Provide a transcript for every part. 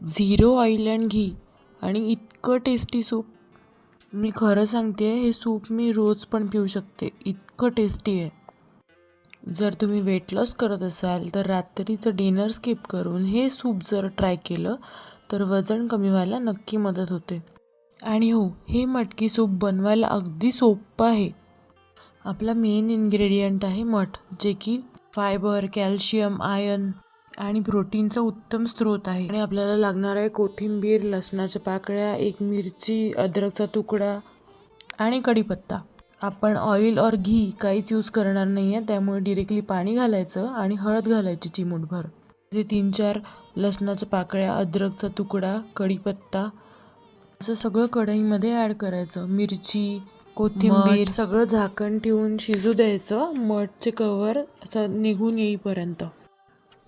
Zero oil and घी आणि इतकं tasty soup. मी खरं सांगते, हे सूप मी रोज पण पिऊ शकते, इतकं टेस्टी आहे. जर तुम्ही वेट लॉस करत असाल तर रात्रीचं डिनर स्किप करून हे सूप जर ट्राय केलं तर वजन कमी व्हायला नक्की मदत होते. आणि हो, हे मटकी सूप बनवायला अगदी सोपं आहे. आपला मेन इन्ग्रेडियंट आहे मठ, जे की फायबर, कॅल्शियम, आयर्न आणि प्रोटीनचा उत्तम स्रोत आहे. आणि आपल्याला लागणार आहे कोथिंबीर, लसणाच्या पाकळ्या, एक मिरची, अद्रकचा तुकडा आणि कढीपत्ता. आपण ऑइल और घी काहीच यूज करणार नाही आहे, त्यामुळे डिरेक्टली पाणी घालायचं आणि हळद घालायची चिमूटभर. जे 3-4 लसणाच्या पाकळ्या, अद्रकचा तुकडा, कढीपत्ता असं सगळं कढईमध्ये ॲड करायचं. मिरची, कोथिंबीर सगळं झाकण ठेवून शिजू द्यायचं, मठचे कव्हर असं निघून येईपर्यंत.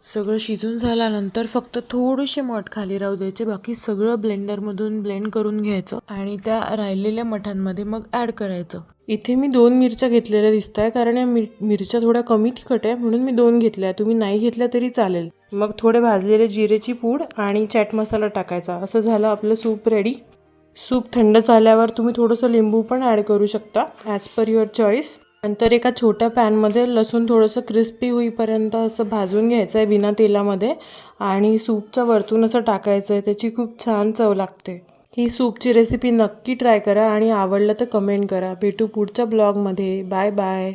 सगळं शिजून झाल्यानंतर फक्त थोडेसे मठ खाली राहू द्यायचे, बाकी सगळं ब्लेंडरमधून ब्लेंड करून घ्यायचं आणि त्या राहिलेल्या मठांमध्ये मग ॲड करायचं. इथे मी 2 मिरच्या घेतलेल्या दिसत आहे, कारण या मिरच्या थोड्या कमी तिखट आहे म्हणून मी 2 घेतल्या. तुम्ही नाही घेतल्या तरी चालेल. मग थोडे भाजलेले जिरेची पूड आणि चाट मसाला टाकायचा. असं झालं आपलं सूप रेडी. सूप थंड झाल्यावर तुम्ही थोडंसं लिंबू पण ॲड करू शकता, ॲज पर युअर चॉईस. नंतर एका छोट्या पॅनमध्ये लसूण थोडंसं क्रिस्पी होईपर्यंत असं भाजून घ्यायचं आहे बिना तेलामध्ये आणि सूपच्या वरतून असं टाकायचं आहे. त्याची खूप छान चव लागते. ही सूपची रेसिपी नक्की ट्राय करा आणि आवडलं तर कमेंट करा. भेटू पुढच्या ब्लॉगमध्ये. Bye bye.